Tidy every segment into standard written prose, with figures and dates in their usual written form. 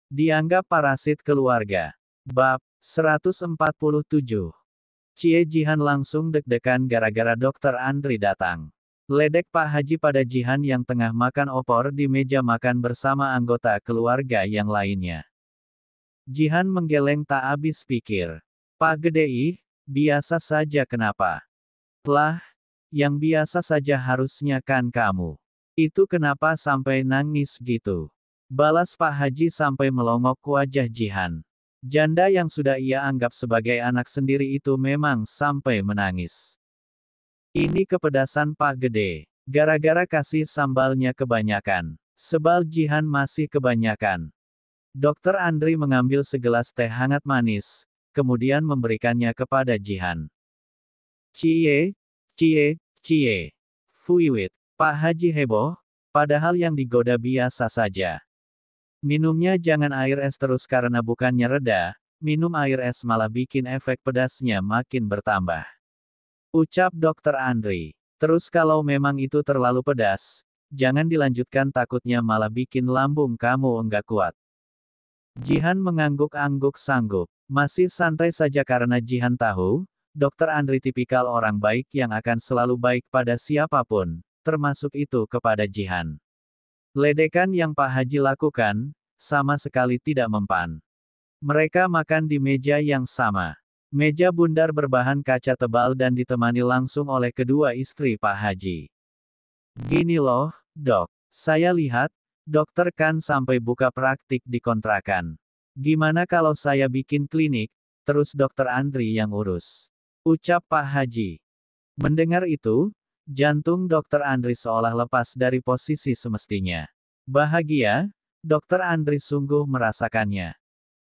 Dianggap parasit keluarga. Bab 147. Cie Jihan langsung deg-degan gara-gara Dokter Andri datang. Ledek Pak Haji pada Jihan yang tengah makan opor di meja makan bersama anggota keluarga yang lainnya. Jihan menggeleng tak habis pikir. Pak Gede ih, biasa saja kenapa? Lah, yang biasa saja harusnya kan kamu. Itu kenapa sampai nangis gitu? Balas Pak Haji sampai melongok wajah Jihan. Janda yang sudah ia anggap sebagai anak sendiri itu memang sampai menangis. Ini kepedasan Pak Gede. Gara-gara kasih sambalnya kebanyakan. Sebal Jihan masih kebanyakan. Dokter Andri mengambil segelas teh hangat manis, kemudian memberikannya kepada Jihan. Cie, cie, fuiwit. Pak Haji heboh, padahal yang digoda biasa saja. Minumnya jangan air es terus karena bukannya reda, minum air es malah bikin efek pedasnya makin bertambah. Ucap Dokter Andri. Terus kalau memang itu terlalu pedas, jangan dilanjutkan takutnya malah bikin lambung kamu enggak kuat. Jihan mengangguk-angguk sanggup. Masih santai saja karena Jihan tahu, Dokter Andri tipikal orang baik yang akan selalu baik pada siapapun, termasuk itu kepada Jihan. Ledekan yang Pak Haji lakukan, sama sekali tidak mempan. Mereka makan di meja yang sama. Meja bundar berbahan kaca tebal dan ditemani langsung oleh kedua istri Pak Haji. Gini loh, dok. Saya lihat, dokter kan sampai buka praktik di kontrakan. Gimana kalau saya bikin klinik, terus Dokter Andri yang urus? Ucap Pak Haji. Mendengar itu, jantung Dokter Andri seolah lepas dari posisi semestinya. Bahagia, Dokter Andri sungguh merasakannya.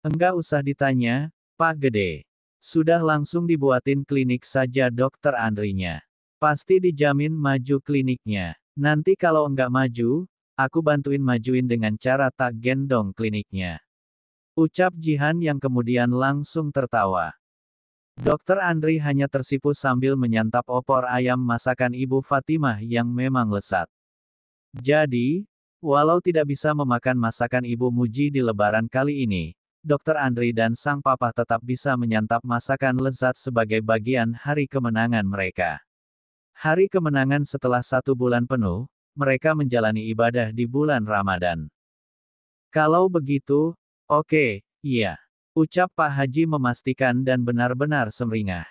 Enggak usah ditanya, Pak Gede. Sudah langsung dibuatin klinik saja Dokter Andrinya. Pasti dijamin maju kliniknya. Nanti kalau enggak maju, aku bantuin majuin dengan cara tak gendong kliniknya. Ucap Jihan yang kemudian langsung tertawa. Dokter Andri hanya tersipu sambil menyantap opor ayam masakan Ibu Fatimah yang memang lezat. Jadi, walau tidak bisa memakan masakan Ibu Muji di Lebaran kali ini, Dokter Andri dan sang papa tetap bisa menyantap masakan lezat sebagai bagian hari kemenangan mereka. Hari kemenangan setelah 1 bulan penuh, mereka menjalani ibadah di bulan Ramadan. Kalau begitu, oke, iya. Ucap Pak Haji memastikan dan benar-benar semringah.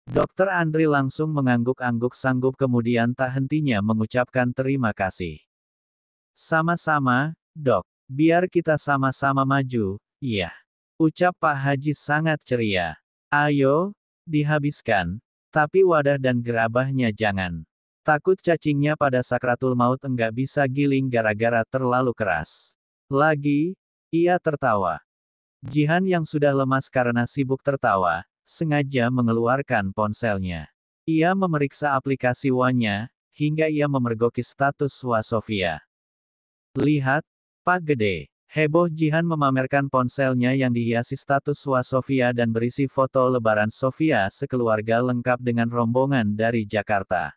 Dokter Andri langsung mengangguk-angguk sanggup kemudian tak hentinya mengucapkan terima kasih. Sama-sama, dok. Biar kita sama-sama maju, iya. Ucap Pak Haji sangat ceria. Ayo, dihabiskan. Tapi wadah dan gerabahnya jangan. Takut cacingnya pada sakratul maut enggak bisa giling gara-gara terlalu keras. Lagi, ia tertawa. Jihan yang sudah lemas karena sibuk tertawa, sengaja mengeluarkan ponselnya. Ia memeriksa aplikasi WA-nya, hingga ia memergoki status WA Sofia. Lihat, Pak Gede. Heboh Jihan memamerkan ponselnya yang dihiasi status WA Sofia dan berisi foto lebaran Sofia sekeluarga lengkap dengan rombongan dari Jakarta.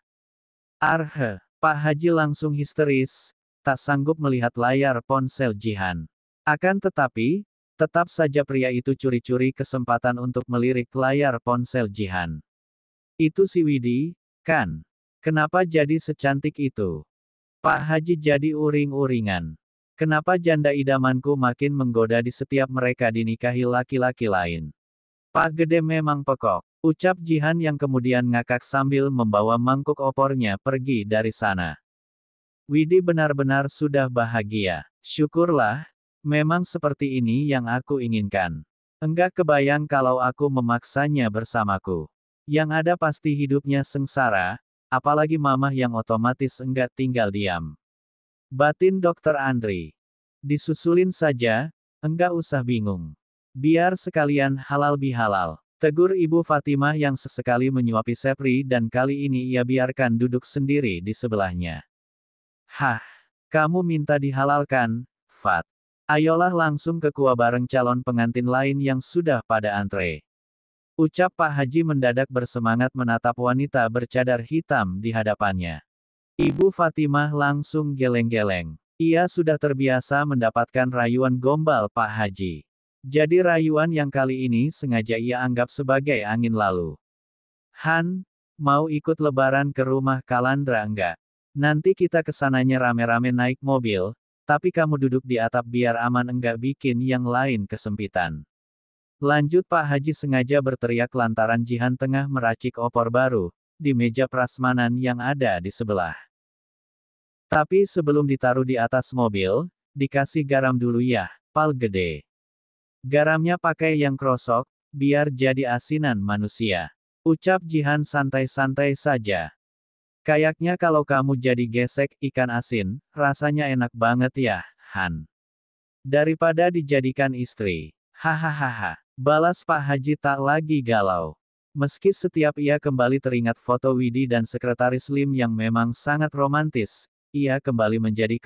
Arhe, Pak Haji langsung histeris, tak sanggup melihat layar ponsel Jihan. Akan tetapi, tetap saja pria itu curi-curi kesempatan untuk melirik layar ponsel Jihan. Itu si Widi, kan? Kenapa jadi secantik itu? Pak Haji jadi uring-uringan. Kenapa janda idamanku makin menggoda di setiap mereka dinikahi laki-laki lain? Pak Gede memang pekok. Ucap Jihan yang kemudian ngakak sambil membawa mangkuk opornya pergi dari sana. Widi benar-benar sudah bahagia. Syukurlah. Memang seperti ini yang aku inginkan. Enggak kebayang kalau aku memaksanya bersamaku. Yang ada pasti hidupnya sengsara, apalagi mamah yang otomatis enggak tinggal diam. Batin Dokter Andri. Disusulin saja, enggak usah bingung. Biar sekalian halal bihalal. Tegur Ibu Fatimah yang sesekali menyuapi Sepri dan kali ini ia biarkan duduk sendiri di sebelahnya. Hah, kamu minta dihalalkan, Fat. Ayolah langsung ke kuah bareng calon pengantin lain yang sudah pada antre. Ucap Pak Haji mendadak bersemangat menatap wanita bercadar hitam di hadapannya. Ibu Fatimah langsung geleng-geleng. Ia sudah terbiasa mendapatkan rayuan gombal Pak Haji. Jadi rayuan yang kali ini sengaja ia anggap sebagai angin lalu. Han, mau ikut lebaran ke rumah Kalandra enggak? Nanti kita kesananya rame-rame naik mobil, tapi kamu duduk di atap biar aman enggak bikin yang lain kesempitan. Lanjut Pak Haji sengaja berteriak lantaran Jihan tengah meracik opor baru, di meja prasmanan yang ada di sebelah. Tapi sebelum ditaruh di atas mobil, dikasih garam dulu ya, Pal gede. Garamnya pakai yang krosok, biar jadi asinan manusia. Ucap Jihan santai-santai saja. Kayaknya kalau kamu jadi gesek ikan asin, rasanya enak banget ya, Han. Daripada dijadikan istri. Hahaha. Balas Pak Haji tak lagi galau. Meski setiap ia kembali teringat foto Widi dan Sekretaris Lim yang memang sangat romantis, ia kembali menjadi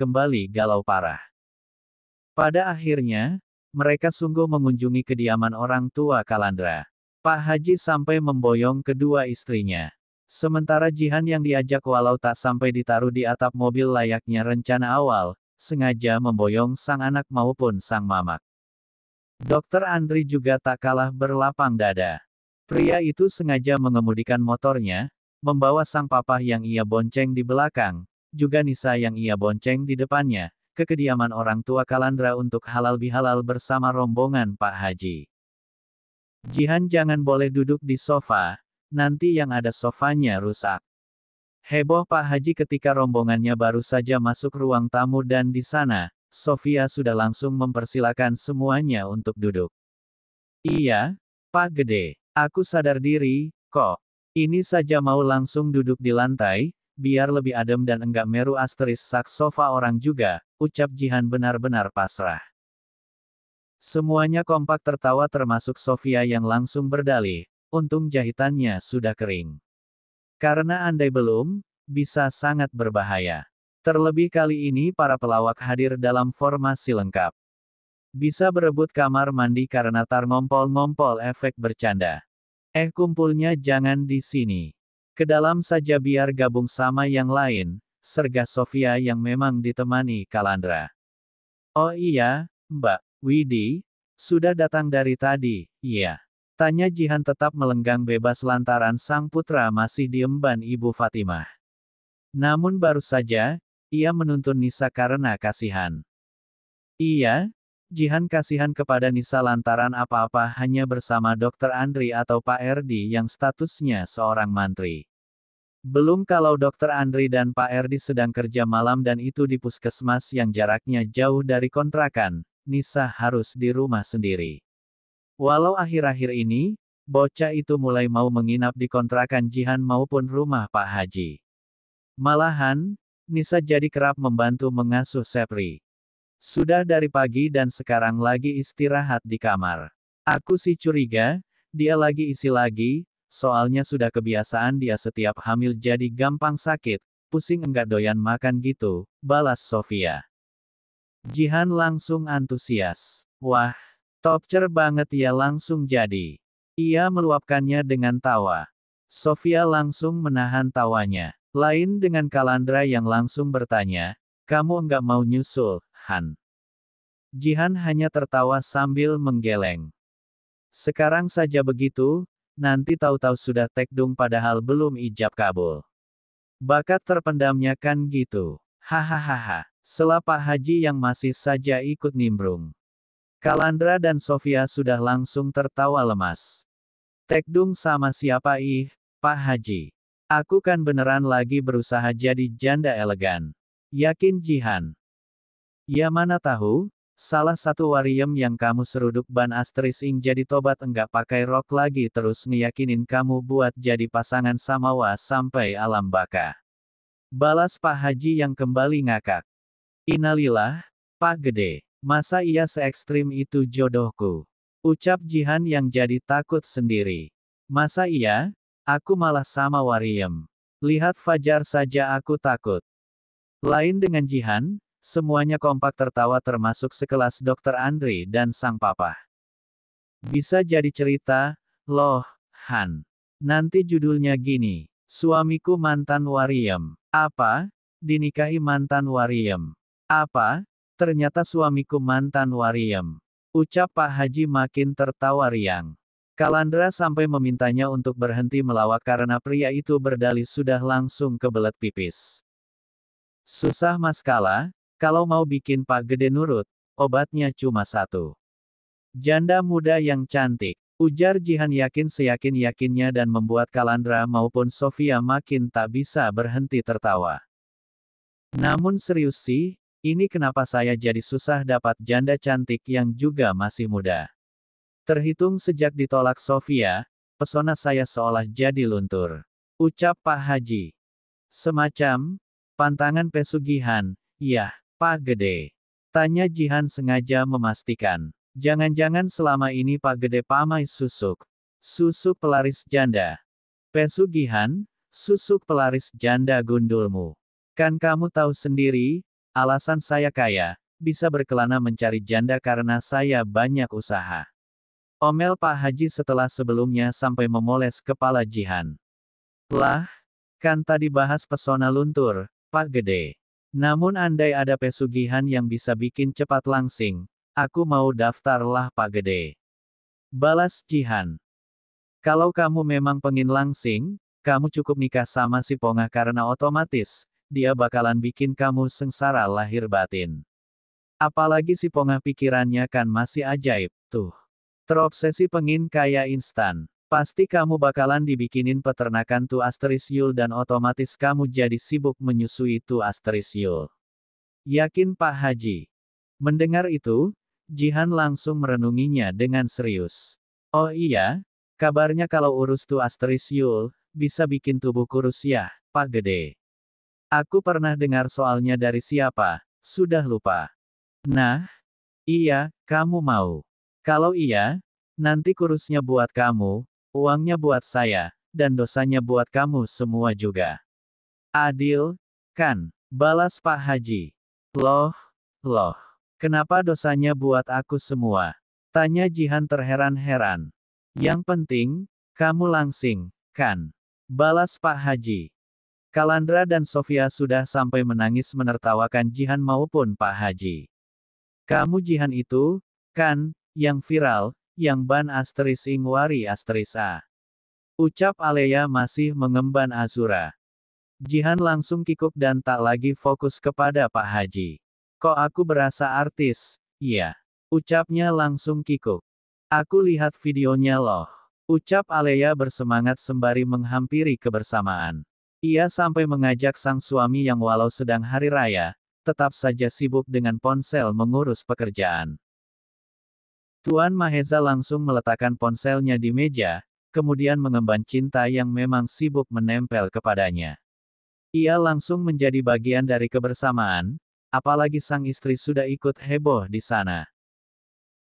galau parah. Pada akhirnya, mereka sungguh mengunjungi kediaman orang tua Kalandra. Pak Haji sampai memboyong kedua istrinya. Sementara Jihan yang diajak walau tak sampai ditaruh di atap mobil layaknya rencana awal, sengaja memboyong sang anak maupun sang mamak. Dokter Andri juga tak kalah berlapang dada. Pria itu sengaja mengemudikan motornya, membawa sang papa yang ia bonceng di belakang, juga Nisa yang ia bonceng di depannya, ke kediaman orang tua Kalandra untuk halal bihalal bersama rombongan Pak Haji. Jihan jangan boleh duduk di sofa, nanti yang ada sofanya rusak. Heboh Pak Haji ketika rombongannya baru saja masuk ruang tamu dan di sana, Sofia sudah langsung mempersilakan semuanya untuk duduk. Iya, Pak Gede, aku sadar diri, kok. Ini saja mau langsung duduk di lantai, biar lebih adem dan enggak meru asteris sak sofa orang juga, ucap Jihan benar-benar pasrah. Semuanya kompak tertawa termasuk Sofia yang langsung berdalih, untung jahitannya sudah kering. Karena andai belum, bisa sangat berbahaya. Terlebih kali ini para pelawak hadir dalam formasi lengkap. Bisa berebut kamar mandi karena tar ngompol-ngompol efek bercanda. Kumpulnya jangan di sini. Ke dalam saja biar gabung sama yang lain, sergah Sofia yang memang ditemani Kalandra. Oh iya, Mbak Widi, sudah datang dari tadi, iya. Tanya Jihan tetap melenggang bebas lantaran sang putra masih diemban Ibu Fatimah. Namun baru saja, ia menuntun Nisa karena kasihan. Iya, Jihan kasihan kepada Nisa lantaran apa-apa hanya bersama Dr. Andri atau Pak Erdi yang statusnya seorang mantri. Belum kalau Dr. Andri dan Pak Erdi sedang kerja malam dan itu di puskesmas yang jaraknya jauh dari kontrakan, Nisa harus di rumah sendiri. Walau akhir-akhir ini, bocah itu mulai mau menginap di kontrakan Jihan maupun rumah Pak Haji. Malahan, Nisa jadi kerap membantu mengasuh Sepri. Sudah dari pagi dan sekarang lagi istirahat di kamar. Aku sih curiga, dia lagi isi lagi, soalnya sudah kebiasaan dia setiap hamil jadi gampang sakit, pusing enggak doyan makan gitu, balas Sofia. Jihan langsung antusias. Wah, topcer banget ya langsung jadi. Ia meluapkannya dengan tawa. Sofia langsung menahan tawanya. Lain dengan Kalandra yang langsung bertanya, kamu enggak mau nyusul, Han? Jihan hanya tertawa sambil menggeleng. Sekarang saja begitu, nanti tahu-tahu sudah tekdung padahal belum ijab kabul. Bakat terpendamnya kan gitu. Hahaha. Sela Pak Haji yang masih saja ikut nimbrung. Kalandra dan Sofia sudah langsung tertawa lemas. Tekdung sama siapa ih, Pak Haji? Aku kan beneran lagi berusaha jadi janda elegan. Yakin Jihan? Ya mana tahu, salah satu wariem yang kamu seruduk ban asteris ing jadi tobat enggak pakai rok lagi terus ngeyakinin kamu buat jadi pasangan samawa sampai alam baka. Balas Pak Haji yang kembali ngakak. Innalillah, Pak Gede. Masa ia se-ekstrim itu jodohku? Ucap Jihan yang jadi takut sendiri. Masa iya? Aku malah sama wariem. Lihat Fajar saja aku takut. Lain dengan Jihan, semuanya kompak tertawa termasuk sekelas Dr. Andri dan sang papa. Bisa jadi cerita, loh, Han. Nanti judulnya gini, suamiku mantan wariem. Apa? Dinikahi mantan wariem. Apa? Ternyata suamiku mantan wariem. Ucap Pak Haji makin tertawa riang. Kalandra sampai memintanya untuk berhenti melawak karena pria itu berdalih sudah langsung kebelet pipis. Susah mas Kala, kalau mau bikin Pak Gede nurut, obatnya cuma satu. Janda muda yang cantik, ujar Jihan yakin seyakin-yakinnya dan membuat Kalandra maupun Sofia makin tak bisa berhenti tertawa. Namun serius sih, ini kenapa saya jadi susah dapat janda cantik yang juga masih muda. Terhitung sejak ditolak Sofia, pesona saya seolah jadi luntur. Ucap Pak Haji. Semacam, pantangan pesugihan, ya, Pak Gede. Tanya Jihan sengaja memastikan. Jangan-jangan selama ini Pak Gede pamai susuk. Susuk pelaris janda. Pesugihan, susuk pelaris janda gundulmu. Kan kamu tahu sendiri, alasan saya kaya, bisa berkelana mencari janda karena saya banyak usaha. Omel Pak Haji setelah sebelumnya sampai memoles kepala Jihan. Lah, kan tadi bahas pesona luntur, Pak Gede. Namun andai ada pesugihan yang bisa bikin cepat langsing, aku mau daftar lah Pak Gede. Balas Jihan. Kalau kamu memang pengin langsing, kamu cukup nikah sama si Pongah karena otomatis, dia bakalan bikin kamu sengsara lahir batin. Apalagi si Pongah pikirannya kan masih ajaib, tuh. Terobsesi pengin kaya instan. Pasti kamu bakalan dibikinin peternakan Tu Astrisyul dan otomatis kamu jadi sibuk menyusui Tu Astrisyul. Yakin Pak Haji? Mendengar itu, Jihan langsung merenunginya dengan serius. Oh iya, kabarnya kalau urus Tu Astrisyul, bisa bikin tubuh kurus ya, Pak Gede. Aku pernah dengar soalnya dari siapa, sudah lupa. Nah, iya, kamu mau. Kalau iya, nanti kurusnya buat kamu, uangnya buat saya, dan dosanya buat kamu semua juga. Adil, kan? Balas Pak Haji. Loh, kenapa dosanya buat aku semua? Tanya Jihan terheran-heran. Yang penting, kamu langsing, kan? Balas Pak Haji. Kalandra dan Sofia sudah sampai menangis menertawakan Jihan maupun Pak Haji. Kamu Jihan itu, kan, yang viral, yang ban asteris ing wari asteris a. Ucap Alea masih mengemban Azura. Jihan langsung kikuk dan tak lagi fokus kepada Pak Haji. Kok aku berasa artis? Iya. Ucapnya langsung kikuk. Aku lihat videonya loh. Ucap Alea bersemangat sembari menghampiri kebersamaan. Ia sampai mengajak sang suami yang walau sedang hari raya, tetap saja sibuk dengan ponsel mengurus pekerjaan. Tuan Maheza langsung meletakkan ponselnya di meja, kemudian mengemban Cinta yang memang sibuk menempel kepadanya. Ia langsung menjadi bagian dari kebersamaan, apalagi sang istri sudah ikut heboh di sana.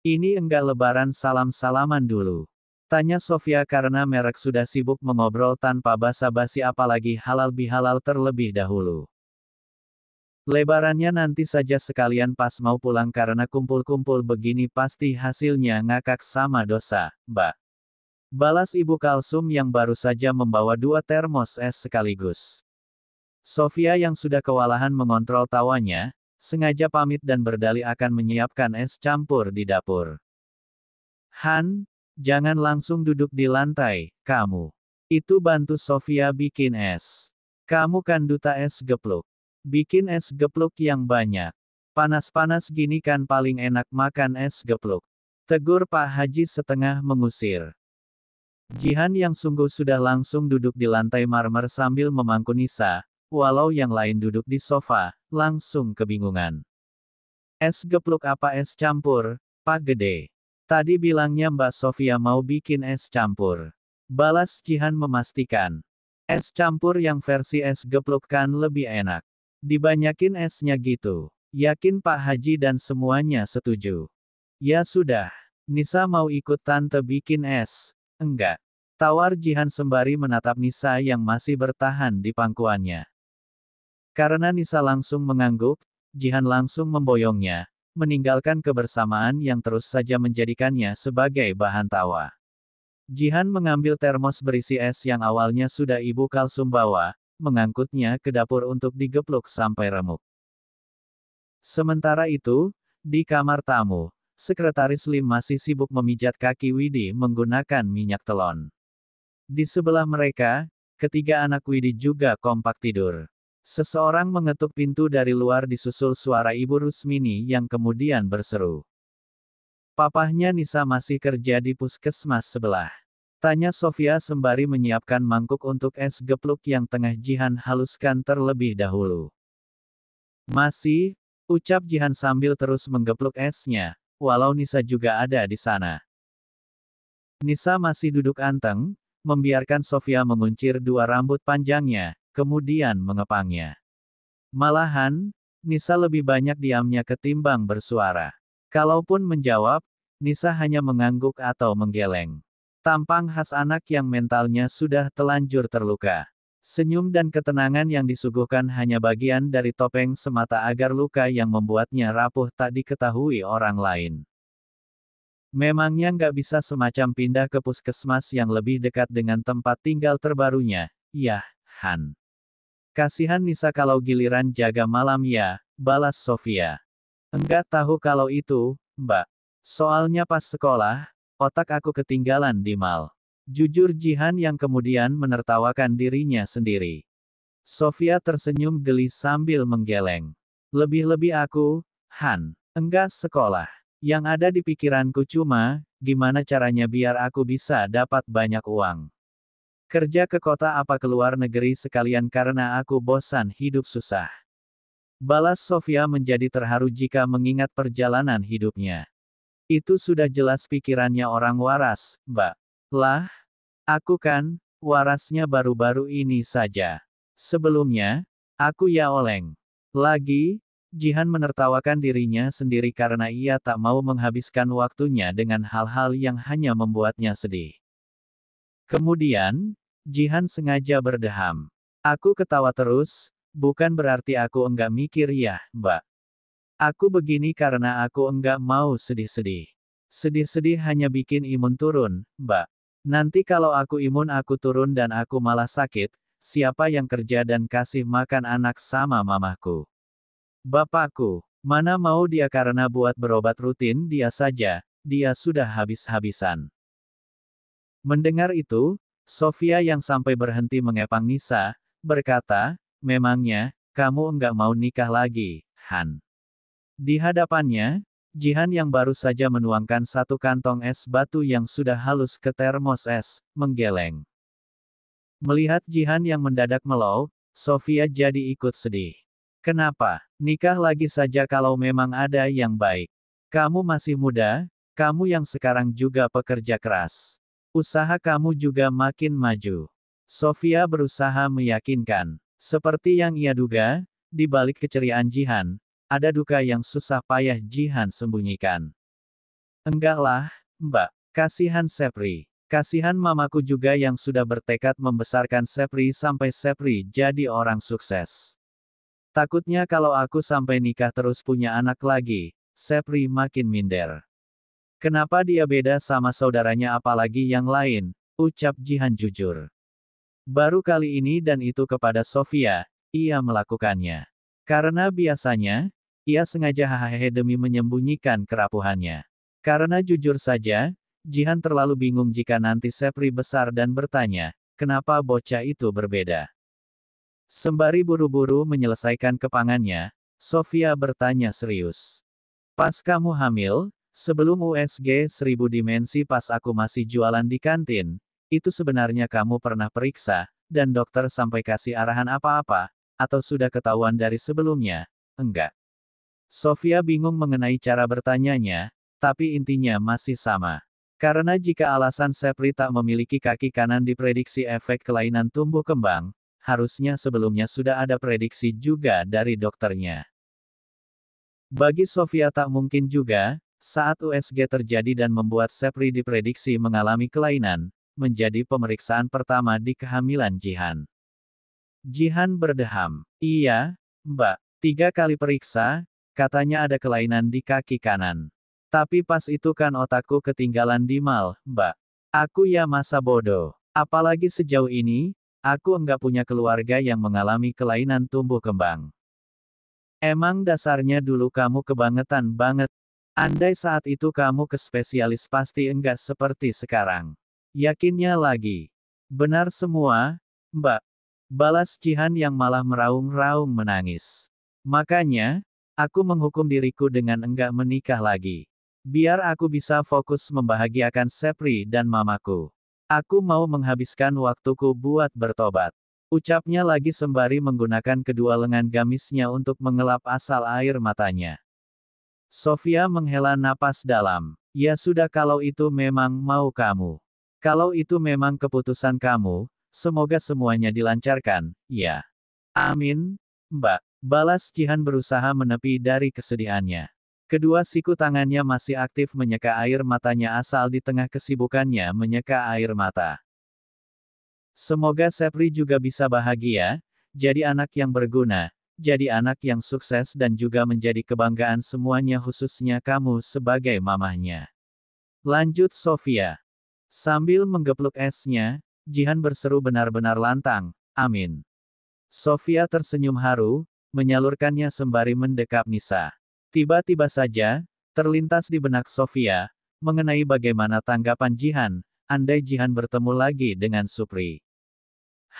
Ini enggak lebaran salam-salaman dulu. Tanya Sofia karena merek sudah sibuk mengobrol tanpa basa-basi apalagi halal bihalal terlebih dahulu. Lebarannya nanti saja sekalian pas mau pulang karena kumpul-kumpul begini pasti hasilnya ngakak sama dosa, Mbak. Balas Ibu Kalsum yang baru saja membawa 2 termos es sekaligus. Sofia yang sudah kewalahan mengontrol tawanya, sengaja pamit dan berdalih akan menyiapkan es campur di dapur. Han, jangan langsung duduk di lantai, kamu. Itu bantu Sofia bikin es. Kamu kan duta es gepluk. Bikin es gepluk yang banyak. Panas-panas gini kan paling enak makan es gepluk. Tegur Pak Haji setengah mengusir. Jihan yang sungguh sudah langsung duduk di lantai marmer sambil memangku Nisa, walau yang lain duduk di sofa, langsung kebingungan. Es gepluk apa es campur, Pak Gede? Tadi bilangnya Mbak Sofia mau bikin es campur. Balas Jihan memastikan. Es campur yang versi es gepluk kan lebih enak. Dibanyakin esnya gitu. Yakin Pak Haji dan semuanya setuju. Ya sudah. Nisa mau ikut tante bikin es. Enggak. Tawar Jihan sembari menatap Nisa yang masih bertahan di pangkuannya. Karena Nisa langsung mengangguk, Jihan langsung memboyongnya, meninggalkan kebersamaan yang terus saja menjadikannya sebagai bahan tawa. Jihan mengambil termos berisi es yang awalnya sudah Ibu Kalsum bawa, mengangkutnya ke dapur untuk digepluk sampai remuk. Sementara itu, di kamar tamu, Sekretaris Lim masih sibuk memijat kaki Widi menggunakan minyak telon. Di sebelah mereka, ketiga anak Widi juga kompak tidur. Seseorang mengetuk pintu dari luar disusul suara Ibu Rusmini yang kemudian berseru. Papahnya Nisa masih kerja di puskesmas sebelah. Tanya Sofia sembari menyiapkan mangkuk untuk es gepluk yang tengah Jihan haluskan terlebih dahulu. Masih, ucap Jihan sambil terus menggepluk esnya, walau Nisa juga ada di sana. Nisa masih duduk anteng, membiarkan Sofia menguncir dua rambut panjangnya, kemudian mengepangnya. Malahan, Nisa lebih banyak diamnya ketimbang bersuara. Kalaupun menjawab, Nisa hanya mengangguk atau menggeleng. Tampang khas anak yang mentalnya sudah telanjur terluka. Senyum dan ketenangan yang disuguhkan hanya bagian dari topeng semata agar luka yang membuatnya rapuh tak diketahui orang lain. Memangnya nggak bisa semacam pindah ke puskesmas yang lebih dekat dengan tempat tinggal terbarunya, yah, Han. Kasihan Nisa kalau giliran jaga malam ya, balas Sofia. Enggak tahu kalau itu, Mbak. Soalnya pas sekolah, otak aku ketinggalan di mal. Jujur Jihan yang kemudian menertawakan dirinya sendiri. Sofia tersenyum geli sambil menggeleng. Lebih-lebih aku, Han. Enggak sekolah. Yang ada di pikiranku cuma, gimana caranya biar aku bisa dapat banyak uang. Kerja ke kota apa keluar negeri sekalian karena aku bosan hidup susah. Balas Sofia menjadi terharu jika mengingat perjalanan hidupnya. Itu sudah jelas pikirannya orang waras, Mbak. Lah, aku kan, warasnya baru-baru ini saja. Sebelumnya, aku ya oleng. Lagi, Jihan menertawakan dirinya sendiri karena ia tak mau menghabiskan waktunya dengan hal-hal yang hanya membuatnya sedih. Kemudian, Jihan sengaja berdeham. Aku ketawa terus, bukan berarti aku enggak mikir ya, Mbak. Aku begini karena aku enggak mau sedih-sedih. Sedih-sedih hanya bikin imun turun, Mbak. Nanti kalau aku imun aku turun dan aku malah sakit, siapa yang kerja dan kasih makan anak sama mamaku? Bapakku, mana mau dia karena buat berobat rutin dia saja, dia sudah habis-habisan. Mendengar itu, Sofia yang sampai berhenti mengepang Nisa, berkata, memangnya, kamu enggak mau nikah lagi, Han? Di hadapannya, Jihan yang baru saja menuangkan satu kantong es batu yang sudah halus ke termos es, menggeleng. Melihat Jihan yang mendadak melau, Sofia jadi ikut sedih. Kenapa? Nikah lagi saja kalau memang ada yang baik. Kamu masih muda, kamu yang sekarang juga pekerja keras. Usaha kamu juga makin maju. Sofia berusaha meyakinkan. Seperti yang ia duga, di balik keceriaan Jihan, ada duka yang susah payah Jihan sembunyikan. Enggaklah, Mbak. Kasihan Sepri. Kasihan mamaku juga yang sudah bertekad membesarkan Sepri sampai Sepri jadi orang sukses. Takutnya kalau aku sampai nikah terus punya anak lagi, Sepri makin minder. Kenapa dia beda sama saudaranya apalagi yang lain, ucap Jihan jujur. Baru kali ini dan itu kepada Sofia, ia melakukannya. Karena biasanya, ia sengaja hahaha demi menyembunyikan kerapuhannya. Karena jujur saja, Jihan terlalu bingung jika nanti Sepri besar dan bertanya, kenapa bocah itu berbeda. Sembari buru-buru menyelesaikan kepangannya, Sofia bertanya serius. Pas kamu hamil, sebelum USG 1000 dimensi pas aku masih jualan di kantin, itu sebenarnya kamu pernah periksa, dan dokter sampai kasih arahan apa-apa, atau sudah ketahuan dari sebelumnya? Enggak. Sofia bingung mengenai cara bertanyanya, tapi intinya masih sama. Karena jika alasan Sepri tak memiliki kaki kanan diprediksi efek kelainan tumbuh kembang, harusnya sebelumnya sudah ada prediksi juga dari dokternya. Bagi Sofia tak mungkin juga, saat USG terjadi dan membuat Sepri diprediksi mengalami kelainan, menjadi pemeriksaan pertama di kehamilan Jihan. Jihan berdeham. Iya, Mbak. 3 kali periksa, katanya ada kelainan di kaki kanan. Tapi pas itu kan otakku ketinggalan di mal, Mbak. Aku ya masa bodoh. Apalagi sejauh ini, aku enggak punya keluarga yang mengalami kelainan tumbuh kembang. Emang dasarnya dulu kamu kebangetan banget. Andai saat itu kamu ke spesialis pasti enggak seperti sekarang. Yakinnya lagi. Benar semua, Mbak. Balas Jihan yang malah meraung-raung menangis. Makanya, aku menghukum diriku dengan enggak menikah lagi. Biar aku bisa fokus membahagiakan Sepri dan mamaku. Aku mau menghabiskan waktuku buat bertobat. Ucapnya lagi sembari menggunakan kedua lengan gamisnya untuk mengelap asal air matanya. Sofia menghela napas dalam. Ya sudah kalau itu memang mau kamu. Kalau itu memang keputusan kamu, semoga semuanya dilancarkan, ya. Amin, Mbak. Balas Jihan berusaha menepi dari kesedihannya. Kedua siku tangannya masih aktif menyeka air matanya asal di tengah kesibukannya menyeka air mata. Semoga Sepri juga bisa bahagia, jadi anak yang berguna, jadi anak yang sukses dan juga menjadi kebanggaan semuanya khususnya kamu sebagai mamahnya. Lanjut Sofia. Sambil menggepluk esnya, Jihan berseru benar-benar lantang, amin. Sofia tersenyum haru, menyalurkannya sembari mendekap Nisa. Tiba-tiba saja, terlintas di benak Sofia, mengenai bagaimana tanggapan Jihan, andai Jihan bertemu lagi dengan Supri.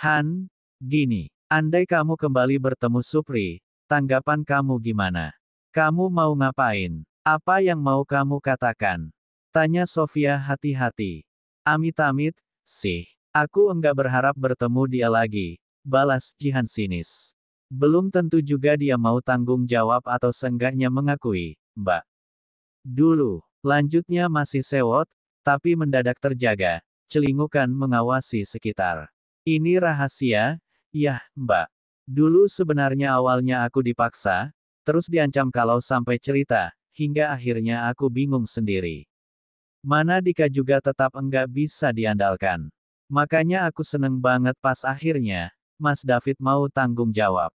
Han, gini, andai kamu kembali bertemu Supri, tanggapan kamu gimana? Kamu mau ngapain? Apa yang mau kamu katakan? Tanya Sofia hati-hati. Amit-amit, sih. Aku enggak berharap bertemu dia lagi, balas Jihan sinis. Belum tentu juga dia mau tanggung jawab atau seenggaknya mengakui, Mbak. Dulu, lanjutnya masih sewot, tapi mendadak terjaga, celingukan mengawasi sekitar. Ini rahasia, ya, Mbak. Dulu sebenarnya awalnya aku dipaksa, terus diancam kalau sampai cerita, hingga akhirnya aku bingung sendiri. Mana Dika juga tetap enggak bisa diandalkan. Makanya aku seneng banget pas akhirnya, Mas David mau tanggung jawab.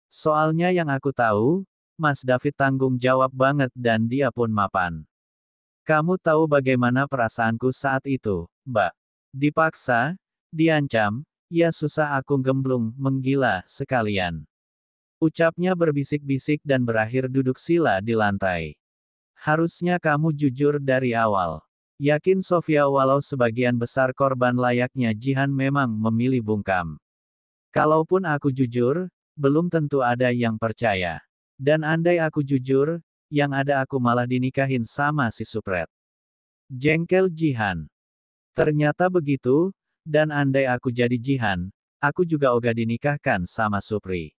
Soalnya yang aku tahu, Mas David tanggung jawab banget dan dia pun mapan. Kamu tahu bagaimana perasaanku saat itu, Mbak? Dipaksa, diancam, ya susah aku gemblung, menggila, sekalian. Ucapnya berbisik-bisik dan berakhir duduk sila di lantai. Harusnya kamu jujur dari awal. Yakin Sofia walau sebagian besar korban layaknya Jihan memang memilih bungkam. Kalaupun aku jujur, belum tentu ada yang percaya. Dan andai aku jujur, yang ada aku malah dinikahin sama si Supret. Jengkel Jihan. Ternyata begitu, dan andai aku jadi Jihan, aku juga ogah dinikahkan sama Supri.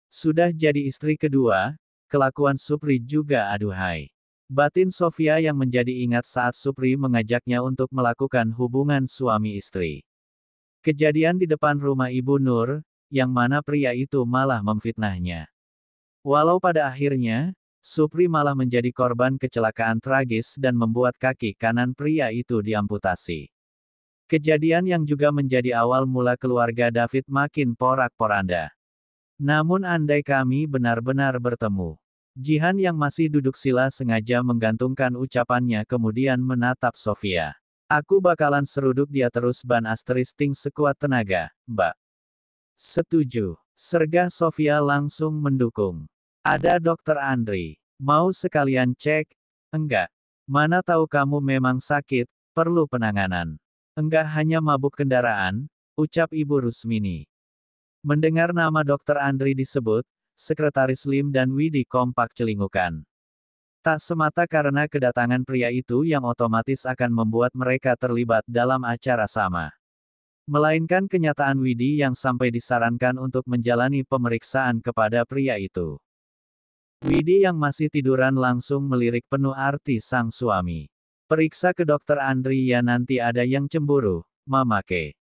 Sudah jadi istri kedua, kelakuan Supri juga aduhai. Batin Sofia yang menjadi ingat saat Supri mengajaknya untuk melakukan hubungan suami istri. Kejadian di depan rumah Ibu Nur, yang mana pria itu malah memfitnahnya. Walau pada akhirnya, Supri malah menjadi korban kecelakaan tragis dan membuat kaki kanan pria itu diamputasi. Kejadian yang juga menjadi awal mula keluarga David makin porak-poranda. Namun andai kami benar-benar bertemu. Jihan yang masih duduk sila sengaja menggantungkan ucapannya kemudian menatap Sofia. Aku bakalan seruduk dia terus ban asterisk sekuat tenaga, Mbak. Setuju. Sergah Sofia langsung mendukung. Ada Dokter Andri. Mau sekalian cek? Enggak. Mana tahu kamu memang sakit, perlu penanganan. Enggak hanya mabuk kendaraan, ucap Ibu Rusmini. Mendengar nama Dokter Andri disebut, Sekretaris Lim dan Widi kompak celingukan. Tak semata karena kedatangan pria itu yang otomatis akan membuat mereka terlibat dalam acara sama. Melainkan kenyataan Widi yang sampai disarankan untuk menjalani pemeriksaan kepada pria itu. Widi yang masih tiduran langsung melirik penuh arti sang suami. Periksa ke Dokter Andri ya nanti ada yang cemburu, Mama Ke.